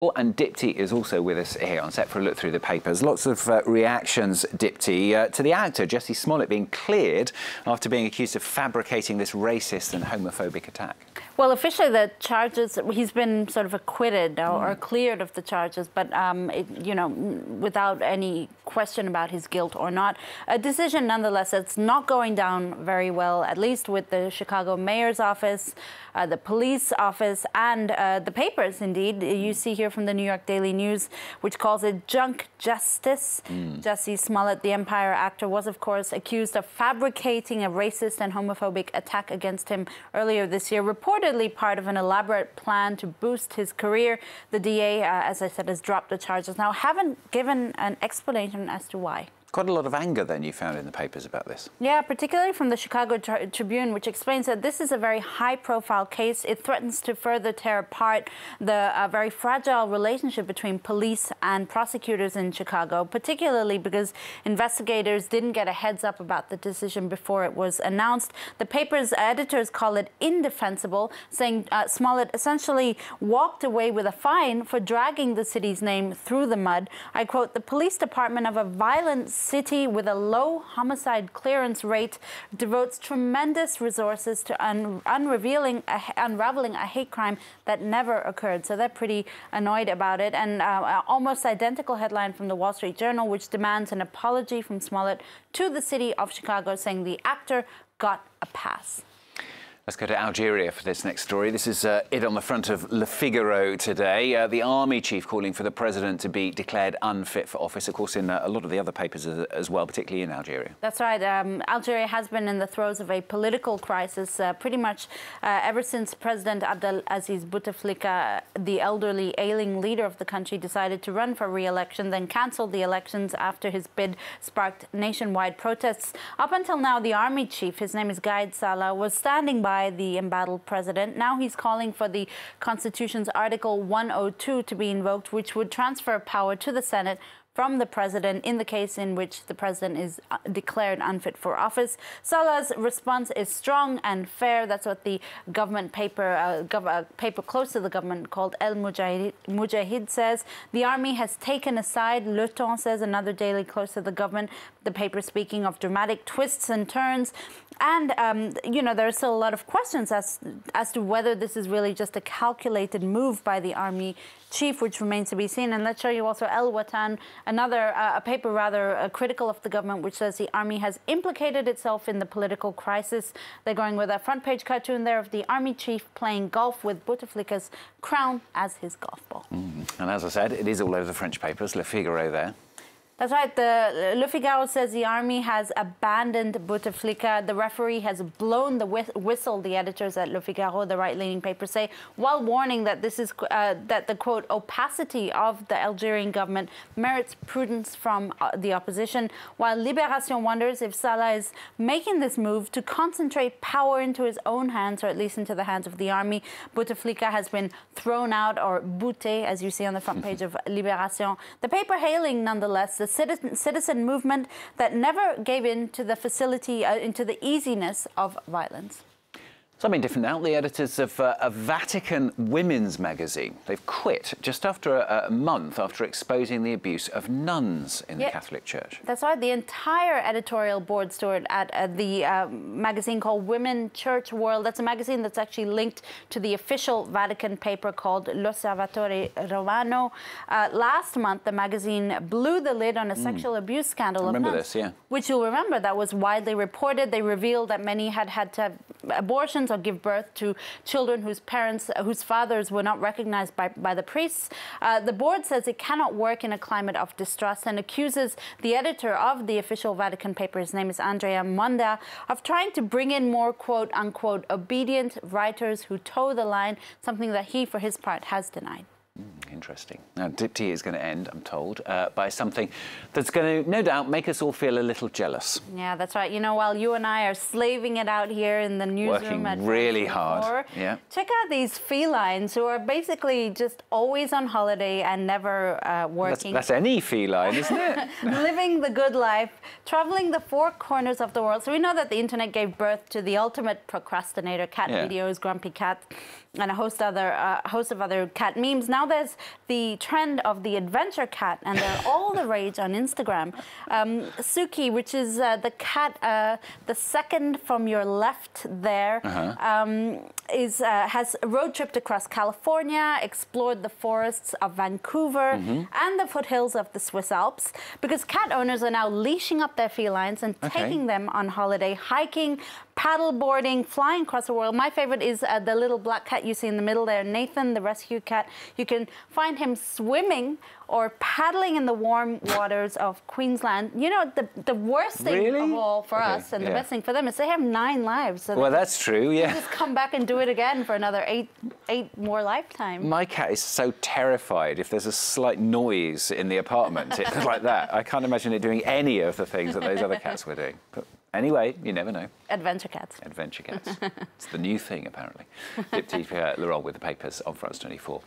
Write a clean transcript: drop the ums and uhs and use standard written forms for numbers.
And Dipti is also with us here on set for a look through the papers. Lots of reactions, Dipti, to the actor Jussie Smollett being cleared after being accused of fabricating this racist and homophobic attack. Well, officially the charges, he's been sort of acquitted or cleared of the charges, but, without any question about his guilt or not. A decision, nonetheless, that's not going down very well, at least with the Chicago mayor's office, the police office, and the papers, indeed. You see here from the New York Daily News, which calls it junk justice. Jussie Smollett, the Empire actor, was, of course, accused of fabricating a racist and homophobic attack against him earlier this year, reportedly part of an elaborate plan to boost his career. The DA, as I said, has dropped the charges. Now, haven't given an explanation as to why. Quite a lot of anger, then, you found in the papers about this. Yeah, particularly from the Chicago Tribune, which explains that this is a very high-profile case. It threatens to further tear apart the very fragile relationship between police and prosecutors in Chicago, particularly because investigators didn't get a heads-up about the decision before it was announced. The paper's editors call it indefensible, saying Smollett essentially walked away with a fine for dragging the city's name through the mud. I quote, "The police department of a violent city with a low homicide clearance rate devotes tremendous resources to unraveling a hate crime that never occurred." So they're pretty annoyed about it. And almost identical headline from the Wall Street Journal, which demands an apology from Smollett to the city of Chicago, saying the actor got a pass. Let's go to Algeria for this next story. This is it on the front of Le Figaro today. The army chief calling for the president to be declared unfit for office, of course, in a lot of the other papers as well, particularly in Algeria. That's right. Algeria has been in the throes of a political crisis pretty much ever since President Abdelaziz Bouteflika, the elderly, ailing leader of the country, decided to run for re-election, then cancelled the elections after his bid sparked nationwide protests. Up until now, the army chief, his name is Gaid Salah, was standing by the embattled president. Now he's calling for the Constitution's Article 102 to be invoked, which would transfer power to the Senate from the president in the case in which the president is declared unfit for office. Salah's response is strong and fair. That's what the government paper, paper close to the government called El Mujahid says. The army has taken a side, Le Temps says, another daily close to the government. The paper speaking of dramatic twists and turns. And, there are still a lot of questions as to whether this is really just a calculated move by the army chief, which remains to be seen. And let's show you also El Watan, another a paper rather critical of the government, which says the army has implicated itself in the political crisis. They're going with a front-page cartoon there of the army chief playing golf with Bouteflika's crown as his golf ball. And as I said, it is all over the French papers, Le Figaro there. That's right. Le Figaro says the army has abandoned Bouteflika. The referee has blown the whistle, the editors at Le Figaro, the right-leaning paper, say, while warning that this is that the, quote, opacity of the Algerian government merits prudence from the opposition, while Libération wonders if Salah is making this move to concentrate power into his own hands, or at least into the hands of the army. Bouteflika has been thrown out, or bouté, as you see on the front page of Libération. The paper hailing, nonetheless, the citizen movement that never gave in to the facility, into the easiness of violence. Something different now. The editors of a Vatican women's magazine, they've quit just after a month after exposing the abuse of nuns in the Catholic Church. That's right. The entire editorial board stood at the magazine called Women, Church, World. That's a magazine that's actually linked to the official Vatican paper called L'Osservatore Romano. Last month, the magazine blew the lid on a sexual abuse scandal of nuns. Remember this, yeah. Which you'll remember, that was widely reported. They revealed that many had to have abortions or give birth to children whose fathers were not recognized by the priests. The board says it cannot work in a climate of distrust and accuses the editor of the official Vatican paper, his name is Andrea Monda, of trying to bring in more, quote unquote, obedient writers who toe the line, something that he, for his part, has denied. Interesting. Now, Dipti is going to end, I'm told, by something that's going to, no doubt, make us all feel a little jealous. Yeah, that's right. You know, while you and I are slaving it out here in the newsroom, working really hard, check out these felines who are basically just always on holiday and never working. That's any feline, isn't it? Living the good life, traveling the four corners of the world. So we know that the internet gave birth to the ultimate procrastinator, cat videos, grumpy cat, and a host of other cat memes. Now there's the trend of the adventure cat, and they're all the rage on Instagram. Suki, which is the cat, the second from your left there, has road tripped across California, explored the forests of Vancouver and the foothills of the Swiss Alps, because cat owners are now leashing up their felines and taking them on holiday, hiking, paddleboarding, flying across the world. My favorite is the little black cat you see in the middle there, Nathan, the rescue cat. You can find him swimming or paddling in the warm waters of Queensland. You know, the worst thing of all for us, and the best thing for them, is they have 9 lives. So well, that's true, yeah. Just come back and do it again for another eight more lifetimes. My cat is so terrified if there's a slight noise in the apartment, it's like that. I can't imagine it doing any of the things that those other cats were doing. But anyway, you never know. Adventure cats. Adventure cats. It's the new thing, apparently. Dipti Laurent with the papers on France 24.